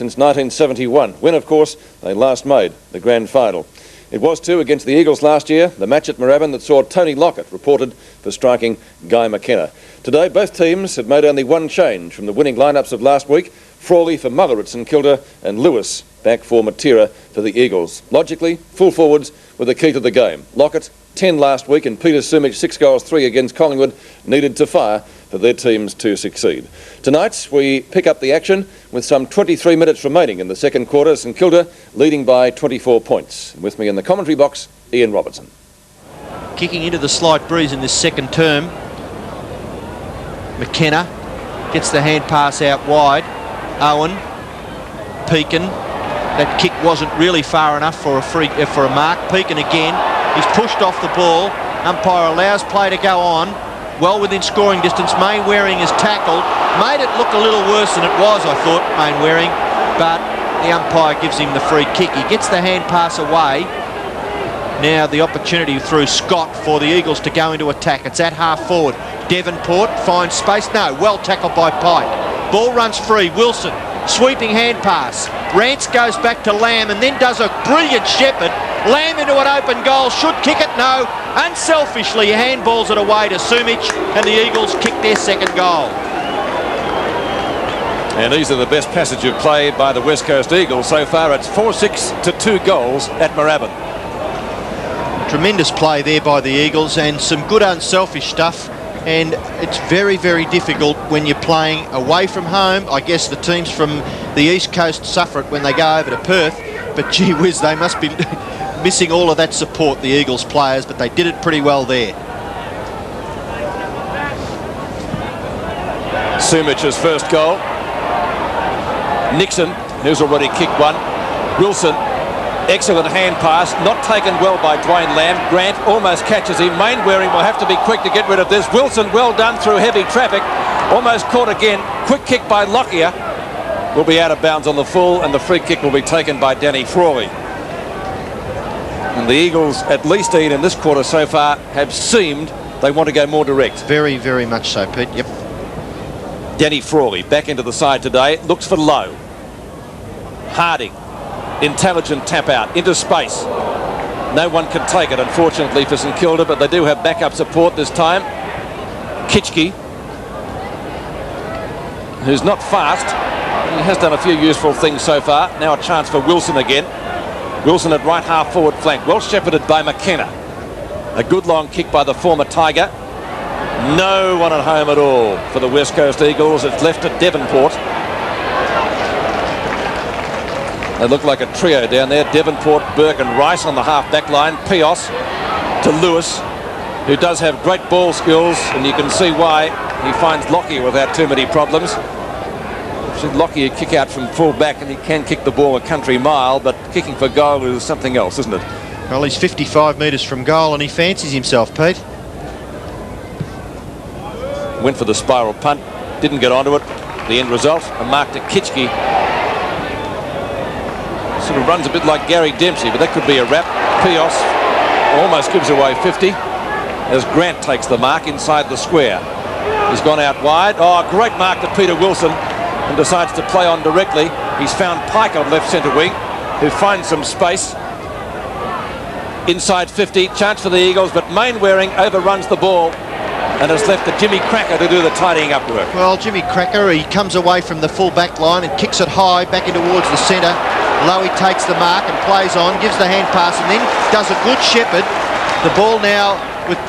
since 1971, when, of course, they last made the grand final. It was too against the Eagles last year, the match at Moorabbin that saw Tony Lockett reported for striking Guy McKenna. Today, both teams had made only one change from the winning lineups of last week. Frawley for Mother in Kilda and Lewis back for Matera for the Eagles. Logically, full forwards were the key to the game. Lockett, 10 last week, and Peter Sumich, 6 goals, 3 against Collingwood, needed to fire for their teams to succeed. Tonight, we pick up the action with some 23 minutes remaining in the second quarter. St Kilda leading by 24 points. With me in the commentary box, Ian Robertson. Kicking into the slight breeze in this second term. McKenna gets the hand pass out wide. Owen, Pekin. That kick wasn't really far enough for a mark. Pekin again. He's pushed off the ball. Umpire allows play to go on. Well within scoring distance. Mainwaring is tackled. Made it look a little worse than it was, I thought, Mainwaring. But the umpire gives him the free kick. He gets the hand pass away. Now the opportunity through Scott for the Eagles to go into attack. It's at half forward. Devonport finds space. No, well tackled by Pike. Ball runs free. Wilson, sweeping hand pass. Rance goes back to Lamb and then does a brilliant shepherd. Lamb into an open goal. Should kick it? No. Unselfishly handballs it away to Sumich, and the Eagles kick their second goal. And these are the best passage of play by the West Coast Eagles. So far it's 4-6 to 2 goals at Moorabbin. Tremendous play there by the Eagles and some good unselfish stuff. And it's very, very difficult when you're playing away from home. I guess the teams from the East Coast suffer it when they go over to Perth. But gee whiz, they must be missing all of that support, the Eagles players, but they did it pretty well there. Sumich's first goal. Nixon, who's already kicked one. Wilson, excellent hand pass, not taken well by Dwayne Lamb. Grant almost catches him. Mainwaring will have to be quick to get rid of this. Wilson, well done through heavy traffic. Almost caught again. Quick kick by Lockyer. Will be out of bounds on the full, and the free kick will be taken by Danny Frawley. And the Eagles, at least Ian, in this quarter so far, have seemed they want to go more direct. Very, very much so, Pete. Yep. Danny Frawley back into the side today. Looks for Lowe. Harding. Intelligent tap out into space. No one can take it, unfortunately, for St Kilda, but they do have backup support this time. Kitchke, who's not fast. He has done a few useful things so far. Now a chance for Wilson again. Wilson at right half forward flank. Well shepherded by McKenna. A good long kick by the former Tiger. No one at home at all for the West Coast Eagles. It's left at Devonport. They look like a trio down there. Devonport, Burke and Rice on the half back line. Pios to Lewis, who does have great ball skills, and you can see why he finds Lockyer without too many problems. Lockyer kick out from full back, and he can kick the ball a country mile, but kicking for goal is something else, isn't it? Well, he's 55 metres from goal and he fancies himself, Pete. Went for the spiral punt, didn't get onto it. The end result, a mark to Kitchke. Sort of runs a bit like Gary Dempsey, but that could be a wrap. Pios almost gives away 50 as Grant takes the mark inside the square. He's gone out wide. Oh, great mark to Peter Wilson, and decides to play on directly. He's found Pike on left centre wing, who finds some space. Inside 50, chance for the Eagles, but Mainwaring overruns the ball and has left to Jimmy Cracker to do the tidying up work. Well, Jimmy Cracker, he comes away from the full back line and kicks it high back in towards the centre. Lowy takes the mark and plays on, gives the hand pass and then does a good shepherd. The ball now with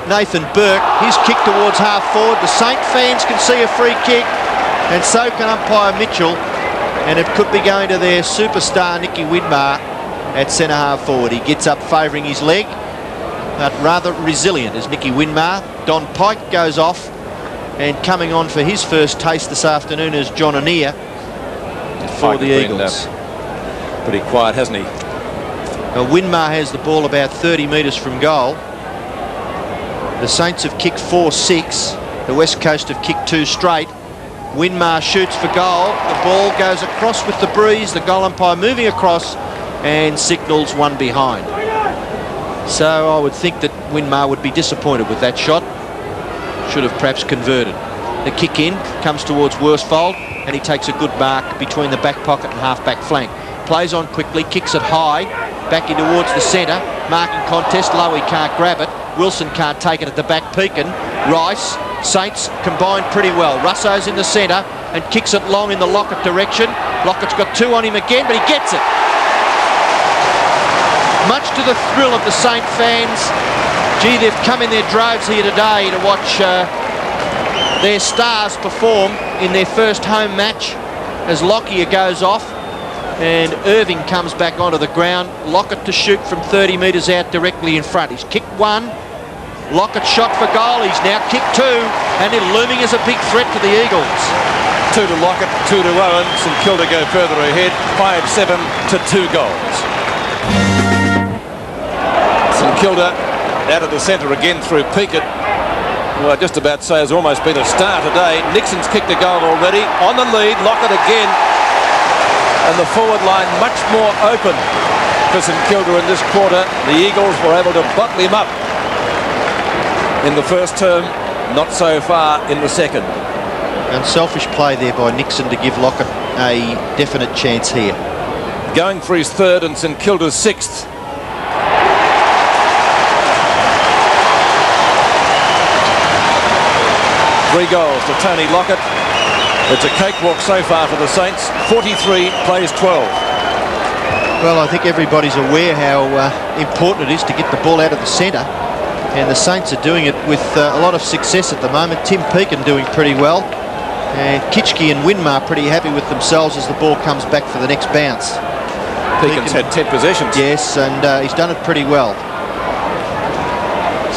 Nathan Burke. His kick towards half forward. The Saint fans can see a free kick, and so can umpire Mitchell, and it could be going to their superstar Nicky Widmar at centre half forward. He gets up favouring his leg, but rather resilient is Nicky Widmar. Don Pike goes off, and coming on for his first taste this afternoon is John Anea for the Eagles. Pretty quiet, hasn't he? Now, Widmar has the ball about 30 metres from goal. The Saints have kicked 4-6. The West Coast have kicked 2 straight. Widmar shoots for goal. The ball goes across with the breeze. The goal umpire moving across and signals one behind. So I would think that Widmar would be disappointed with that shot. Should have perhaps converted. The kick in comes towards Worsfold, and he takes a good mark between the back pocket and half-back flank. Plays on quickly, kicks it high, back in towards the centre. Marking contest, Lowy can't grab it. Wilson can't take it at the back. Pekin, Rice, Saints combined pretty well. Russo's in the centre and kicks it long in the Lockett direction. Lockett's got two on him again, but he gets it. Much to the thrill of the Saint fans. Gee, they've come in their droves here today to watch their stars perform in their first home match as Lockyer goes off and Irving comes back onto the ground. Lockett to shoot from 30 metres out directly in front. He's kicked one. Lockett shot for goal. He's now kicked two, and they're looming as a big threat to the Eagles. 2 to Lockett, 2 to Owen. St Kilda go further ahead, 5-7 to 2 goals. St Kilda out of the centre again through Pekin. Well, I'd just about say has almost been a star today. Nixon's kicked a goal already. On the lead, Lockett again. And the forward line much more open for St Kilda in this quarter. The Eagles were able to bottle him up in the first term, not so far in the second. Unselfish play there by Nixon to give Lockett a definite chance here. Going for his third and St Kilda's sixth. Three goals to Tony Lockett. It's a cakewalk so far for the Saints. 43 plays 12. Well, I think everybody's aware how important it is to get the ball out of the centre, and the Saints are doing it with a lot of success at the moment. Tim Pekin doing pretty well, and Kitchke and Winmar pretty happy with themselves as the ball comes back for the next bounce. Pekin's had 10 possessions. Yes, and he's done it pretty well.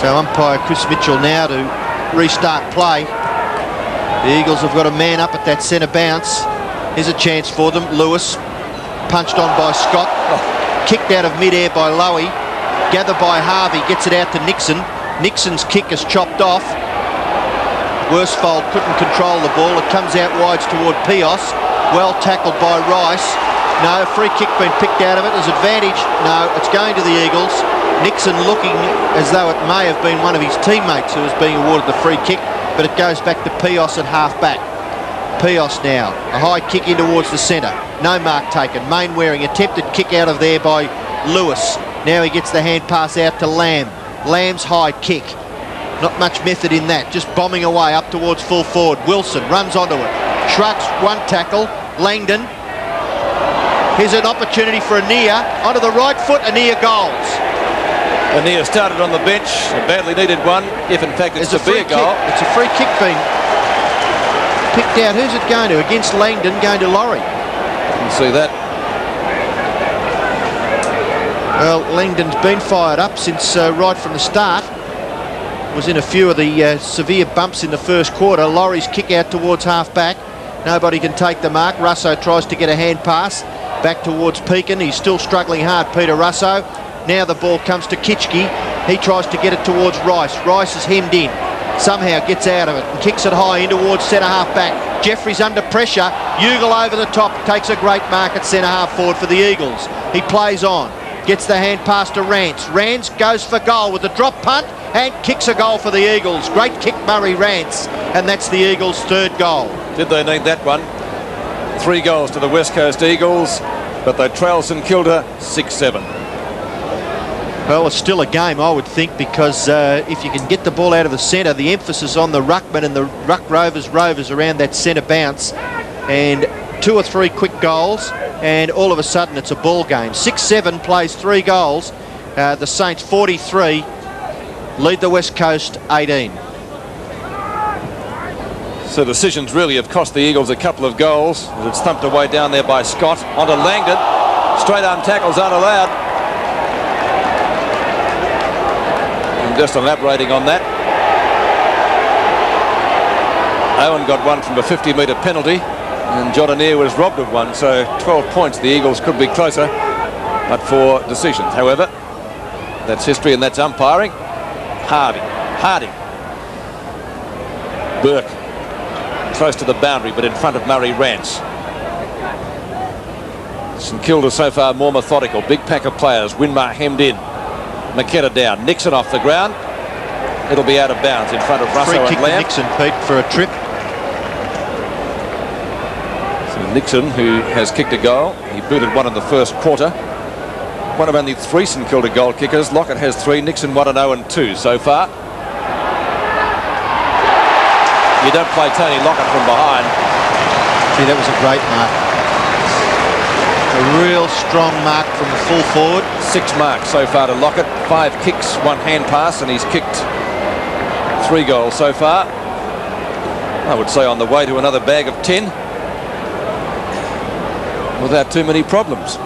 So umpire Chris Mitchell now to restart play. The Eagles have got a man up at that centre bounce. Here's a chance for them. Lewis, punched on by Scott. Kicked out of mid-air by Lowy. Gathered by Harvey, gets it out to Nixon. Nixon's kick is chopped off. Worsfold couldn't control the ball. It comes out wide toward Pios. Well tackled by Rice. No, free kick been picked out of it. There's advantage. No, it's going to the Eagles. Nixon looking as though it may have been one of his teammates who was being awarded the free kick, but it goes back to Pios at half-back. Pios now, a high kick in towards the centre. No mark taken. Mainwaring, attempted kick out of there by Lewis. Now he gets the hand pass out to Lamb. Lamb's high kick. Not much method in that. Just bombing away up towards full forward. Wilson runs onto it. Shrugs one tackle. Langdon. Here's an opportunity for Anea. Onto the right foot, Anea goals. Anea started on the bench, a badly needed one, if in fact it's to be a goal. It's a free kick being picked out. Who's it going to? Against Langdon, going to Laurie. You can see that. Well, Langdon's been fired up since right from the start. Was in a few of the severe bumps in the first quarter. Laurie's kick out towards half-back. Nobody can take the mark. Russo tries to get a hand pass back towards Pekin. He's still struggling hard, Peter Russo. Now the ball comes to Kitchke. He tries to get it towards Rice. Rice is hemmed in. Somehow gets out of it and kicks it high in towards centre half back. Jeffrey's under pressure. Ugle over the top. Takes a great mark at centre half forward for the Eagles. He plays on. Gets the hand pass to Rance. Rance goes for goal with a drop punt and kicks a goal for the Eagles. Great kick, Murray Rance. And that's the Eagles' third goal. Did they need that one? 3 goals to the West Coast Eagles, but they trail St Kilda 6-7. Well, it's still a game, I would think, because if you can get the ball out of the centre, the emphasis on the ruckman and the ruck rovers around that centre bounce, and 2 or 3 quick goals, and all of a sudden it's a ball game. 6-7 plays 3 goals. The Saints 43 lead the West Coast 18. So decisions really have cost the Eagles a couple of goals. It's thumped away down there by Scott. Onto Langdon. Straight arm tackles aren't allowed. Just elaborating on that, Owen got one from a 50-metre penalty and John Anea was robbed of one, so 12 points. The Eagles could be closer, but for decisions. However, that's history and that's umpiring. Harding, Burke close to the boundary but in front of Murray Rance. St Kilda so far more methodical. Big pack of players. Winmar hemmed in. McKenna down. Nixon off the ground. It'll be out of bounds in front of Russo and Lamb. Nixon, Pete, for a trip. Nixon, who has kicked a goal. He booted one in the first quarter. One of only 3 St Kilda goal kickers. Lockett has 3, Nixon 1-0 and 2 so far. You don't play Tony Lockett from behind. Gee, that was a great mark. A real strong mark from the full forward. 6 marks so far to Lockett. 5 kicks, 1 hand pass, and he's kicked 3 goals so far. I would say on the way to another bag of 10 without too many problems.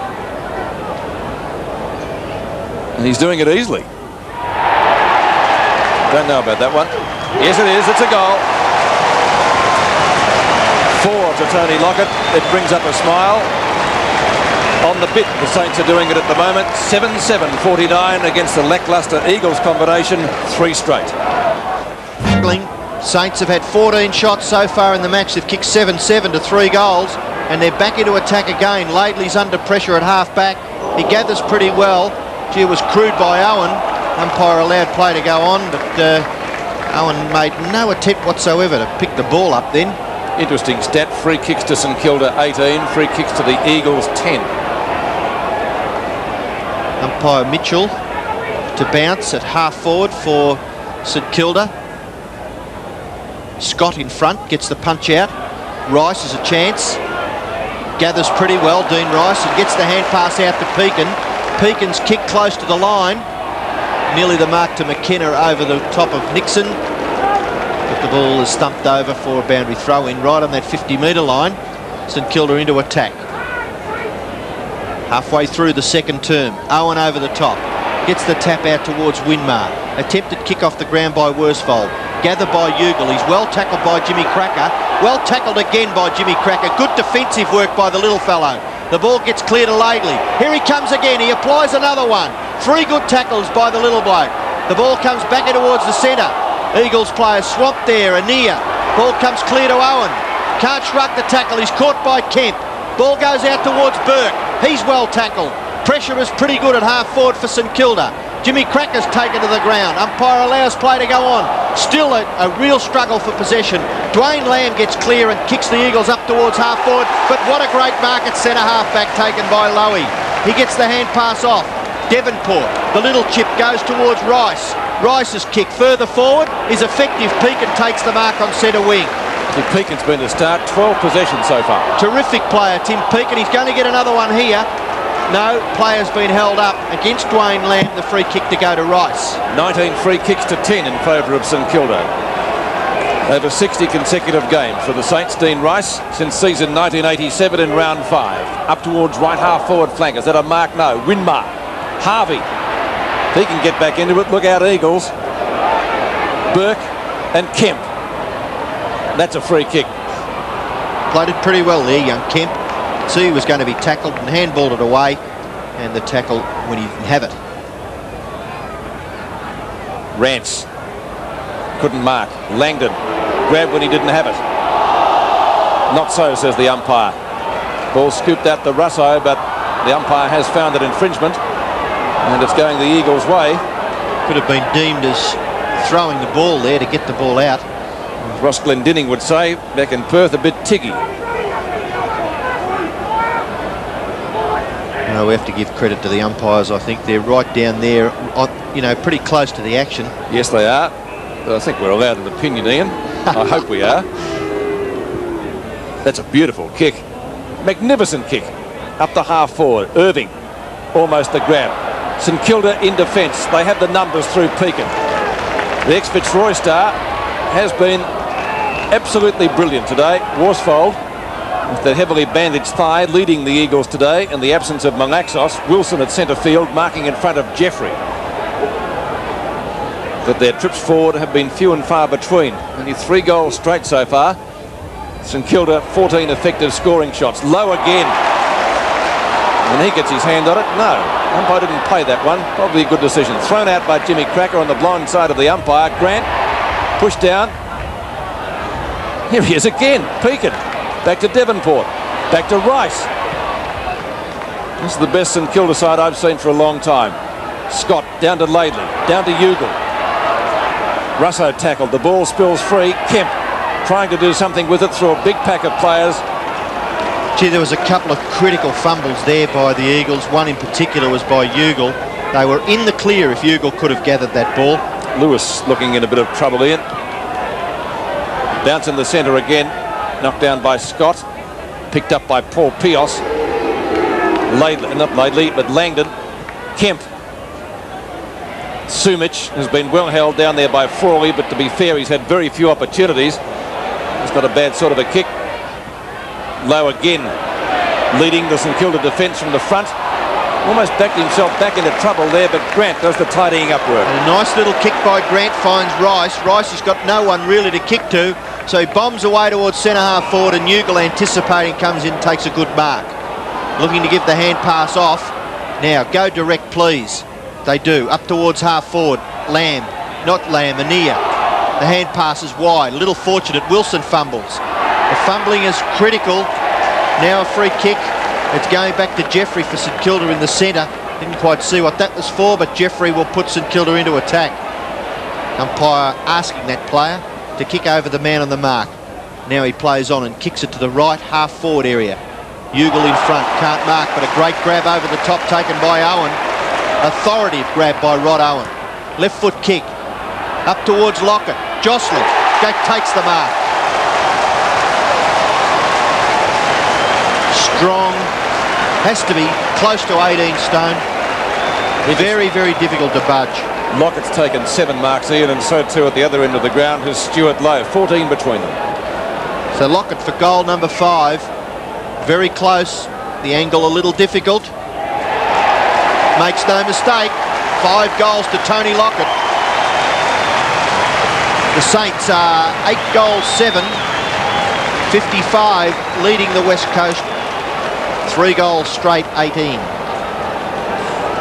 And he's doing it easily. Don't know about that one. Yes, it is. It's a goal. 4 to Tony Lockett. It brings up a smile. On the bit, the Saints are doing it at the moment. 7-7-49 against the lacklustre Eagles combination. 3 straight. Saints have had 14 shots so far in the match. They've kicked 7-7 to 3 goals, and they're back into attack again. Laidley's under pressure at half back. He gathers pretty well. Gee, it was crude by Owen. Umpire allowed play to go on, but Owen made no attempt whatsoever to pick the ball up then. Interesting stat. Free kicks to St Kilda 18, free kicks to the Eagles 10. Umpire Mitchell to bounce at half forward for St Kilda. Scott in front, gets the punch out. Rice has a chance. Gathers pretty well, Dean Rice, and gets the hand pass out to Pekin. Pekin's kick close to the line. Nearly the mark to McKenna over the top of Nixon. But the ball is stumped over for a boundary throw-in right on that 50-metre line. St Kilda into attack. Halfway through the second term, Owen over the top. Gets the tap out towards Winmar. Attempted kick off the ground by Worsfold. Gathered by Ugle. He's well tackled by Jimmy Cracker. Well tackled again by Jimmy Cracker. Good defensive work by the little fellow. The ball gets clear to Laidley. Here he comes again. He applies another one. 3 good tackles by the little bloke. The ball comes back in towards the centre. Eagles player swamped there. Anea. Ball comes clear to Owen. Can't shrug the tackle. He's caught by Kemp. Ball goes out towards Burke. He's well tackled. Pressure is pretty good at half forward for St Kilda. Jimmy Cracker's taken to the ground. Umpire allows play to go on. Still a real struggle for possession. Dwayne Lamb gets clear and kicks the Eagles up towards half forward. But what a great mark at centre half back taken by Lowy. He gets the hand pass off. Devonport. The little chip goes towards Rice. Rice's kick further forward is effective. Pekin takes the mark on centre wing. Pekin's been to start. 12 possessions so far. Terrific player, Tim Pekin. He's going to get another one here. No, player's been held up against Dwayne Lamb. The free kick to go to Rice. 19 free kicks to 10 in favour of St Kilda. Over 60 consecutive games for the Saints. Dean Rice since season 1987 in round 5. Up towards right half forward flank. Is that a mark? No. Winmar. Harvey. He can get back into it. Look out, Eagles. Burke and Kemp. That's a free kick. Played it pretty well there, young Kemp. See, he was going to be tackled and handballed it away, and the tackle when he didn't have it. Rance couldn't mark. Langdon grabbed when he didn't have it. Not so, says the umpire. Ball scooped out to Russo, but the umpire has found an infringement, and it's going the Eagles' way. Could have been deemed as throwing the ball there to get the ball out. Ross Glendinning would say, back in Perth, a bit tiggy. We have to give credit to the umpires. I think they're right down there, pretty close to the action. Yes, they are. But I think we're allowed an opinion, Ian. I hope we are. That's a beautiful kick. Magnificent kick. Up the half forward. Irving. Almost the grab. St Kilda in defence. They have the numbers through Pekin. The ex-Fitzroy star has been absolutely brilliant today. Worsfold, with the heavily bandaged thigh, leading the Eagles today in the absence of Malaxos. Wilson at centre field, marking in front of Jeffrey. But their trips forward have been few and far between. Only 3 goals straight so far. St Kilda, 14 effective scoring shots. Low again. And he gets his hand on it. No, umpire didn't play that one. Probably a good decision. Thrown out by Jimmy Cracker on the blind side of the umpire. Grant, pushed down. Here he is again. Pekin. Back to Devonport. Back to Rice. This is the best St Kilda side I've seen for a long time. Scott down to Laidley. Down to Ugle. Russo tackled. The ball spills free. Kemp trying to do something with it through a big pack of players. Gee, there was a couple of critical fumbles there by the Eagles. One in particular was by Ugle. They were in the clear if Ugle could have gathered that ball. Lewis looking in a bit of trouble, Ian. Bounce in the centre again. Knocked down by Scott. Picked up by Paul Pios. Not Laidley, but Langdon. Kemp. Sumic has been well held down there by Frawley, but to be fair, he's had very few opportunities. It's not a bad sort of a kick. Low again, leading the St Kilda defence from the front. Almost backed himself back into trouble there, but Grant does the tidying up work. And a nice little kick by Grant finds Rice. Rice has got no one really to kick to, so he bombs away towards centre half forward, and Ugle, anticipating, comes in and takes a good mark. Looking to give the hand pass off. Now, go direct, please. They do. Up towards half forward. Anea. The hand pass is wide. A little fortunate. Wilson fumbles. The fumbling is critical. Now a free kick. It's going back to Jeffrey for St Kilda in the centre. Didn't quite see what that was for, but Jeffrey will put St Kilda into attack. Umpire asking that player to kick over the man on the mark. Now he plays on and kicks it to the right half forward area. Ugle in front, can't mark, but a great grab over the top taken by Owen. Authoritative grab by Rod Owen. Left foot kick. Up towards Lockett. Jostling. That takes the mark. Strong. Has to be close to 18 stone. Very, very difficult to budge. Lockett's taken 7 marks, Ian, and so too at the other end of the ground has Stuart Lowe. 14 between them. So Lockett for goal number 5. Very close. The angle a little difficult. Makes no mistake. 5 goals to Tony Lockett. The Saints are 8 goals 7. 55 leading the West Coast. 3 goals straight 18.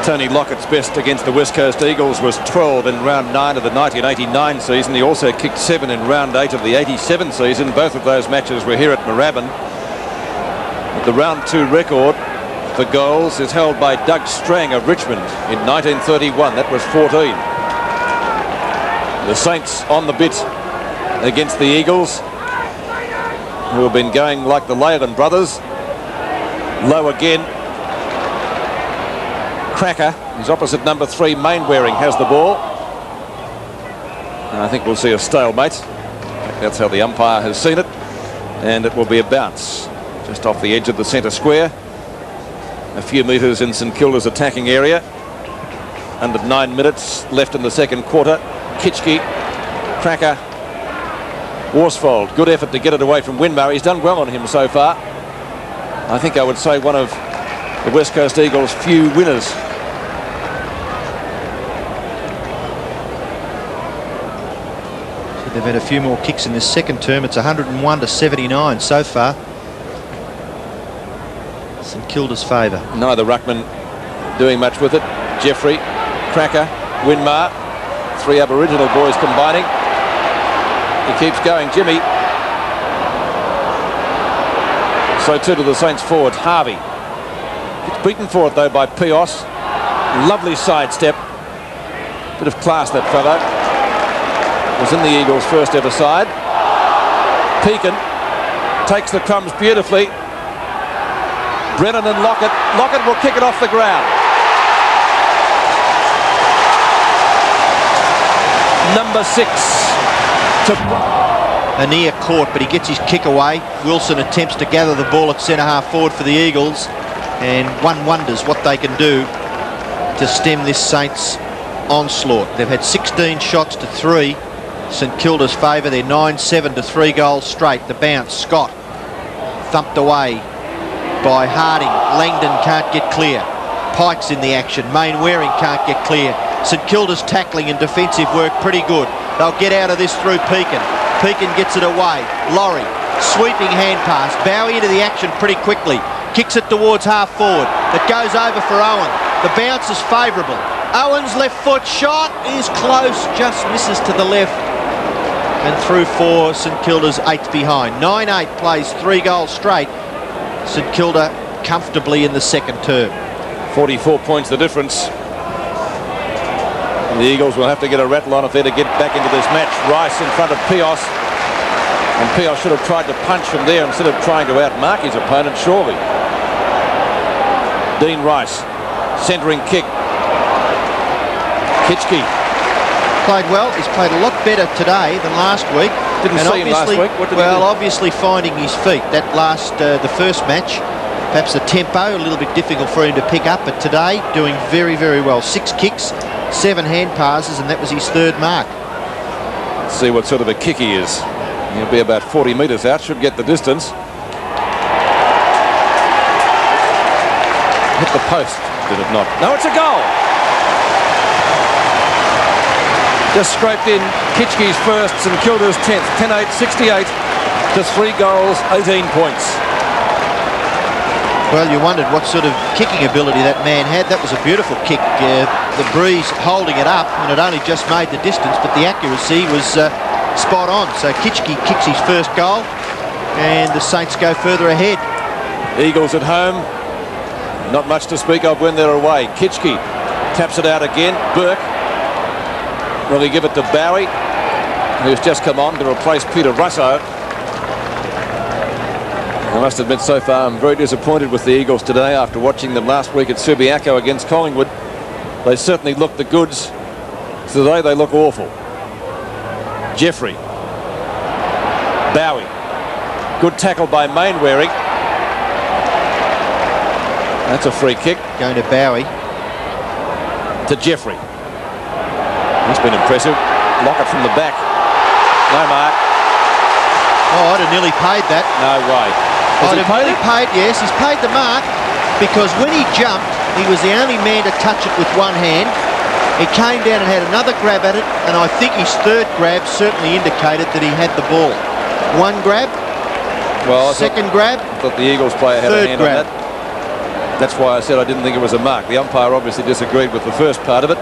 Tony Lockett's best against the West Coast Eagles was 12 in round 9 of the 1989 season. He also kicked 7 in round 8 of the 87 season. Both of those matches were here at Moorabbin. The round 2 record for goals is held by Doug Strang of Richmond in 1931. That was 14. The Saints on the bit against the Eagles, who have been going like the Leyland brothers. Low again. Cracker, his opposite number 3, Mainwaring, has the ball. And I think we'll see a stalemate. That's how the umpire has seen it. And it will be a bounce just off the edge of the centre square. A few metres in St Kilda's attacking area. Under 9 minutes left in the second quarter. Kitchke, Cracker, Worsfold. Good effort to get it away from Winmar. He's done well on him so far. I think I would say one of the West Coast Eagles' few winners. So they've had a few more kicks in this second term. It's 101 to 79 so far. St Kilda's favour. Neither ruckman doing much with it. Jeffrey, Cracker, Winmar. 3 Aboriginal boys combining. He keeps going. Jimmy. So too to the Saints forward. Harvey. It's beaten for it though by Pios. Lovely sidestep. Bit of class that fellow. Was in the Eagles' first ever side. Pekin takes the crumbs beautifully. Brennan and Lockett. Lockett will kick it off the ground. Number 6. Anea caught, but he gets his kick away. Wilson attempts to gather the ball at centre half forward for the Eagles, and one wonders what they can do to stem this Saints onslaught. They've had 16 shots to 3. St Kilda's favour. They're 9-7 to 3 goals straight. The bounce, Scott thumped away by Harding. Langdon can't get clear. Pike's in the action. Mainwaring can't get clear. St Kilda's tackling and defensive work pretty good. They'll get out of this through Pekin. Pekin gets it away. Laurie, sweeping hand pass. Bowie into the action pretty quickly. Kicks it towards half forward. It goes over for Owen. The bounce is favourable. Owen's left foot shot is close. Just misses to the left. And through for St Kilda's 8th behind. 9-8 plays 3 goals straight. St Kilda comfortably in the second term. 44 points the difference. The Eagles will have to get a rattle on if they're to get back into this match. Rice in front of Pios. And Pio should have tried to punch from there instead of trying to outmark his opponent, surely. Dean Rice, centering kick. Kitchke. Played well. He's played a lot better today than last week. Didn't see him last week. What did he do? Obviously finding his feet. That the first match, perhaps the tempo, a little bit difficult for him to pick up, but today doing very, very well. 6 kicks, 7 hand passes, and that was his 3rd mark. Let's see what sort of a kick he is. He'll be about 40 metres out, should get the distance. Hit the post, did it not? No, it's a goal! Just scraped in Kitchke's firsts and Kilda's 10th. 10-8, 68 to 3 goals, 18 points. Well, you wondered what sort of kicking ability that man had. That was a beautiful kick. The breeze holding it up, and it only just made the distance, but the accuracy was spot on. So Kitchke kicks his first goal, and the Saints go further ahead. Eagles at home. Not much to speak of when they're away. Kitchke taps it out again. Burke. Will he give it to Bowie, who's just come on to replace Peter Russo? I must admit, so far I'm very disappointed with the Eagles today after watching them last week at Subiaco against Collingwood. They certainly looked the goods. Today they look awful. Jeffrey. Bowie. Good tackle by Mainwaring. That's a free kick. Going to Bowie. To Jeffrey. He's been impressive. Lockett from the back. No mark. Oh, I'd have nearly paid that. No way. I'd have nearly paid, yes. He's paid the mark because when he jumped, he was the only man to touch it with one hand. He came down and had another grab at it, and I think his 3rd grab certainly indicated that he had the ball. 1 grab, well, second grab. I thought the Eagles player had a hand grab. on that. That's why I said I didn't think it was a mark. The umpire obviously disagreed with the first part of it.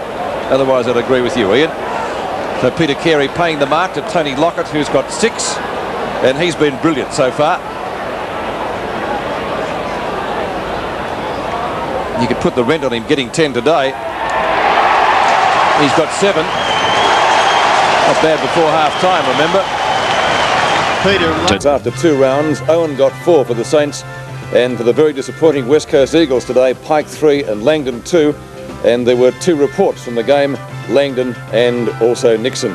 Otherwise, I'd agree with you, Ian. So Peter Carey paying the mark to Tony Lockett, who's got 6, and he's been brilliant so far. You could put the rent on him getting 10 today. He's got 7. Not bad before half-time, remember? Peter. After 2 rounds, Owen got 4 for the Saints, and for the very disappointing West Coast Eagles today, Pike 3 and Langdon 2. And there were 2 reports from the game, Langdon and also Nixon.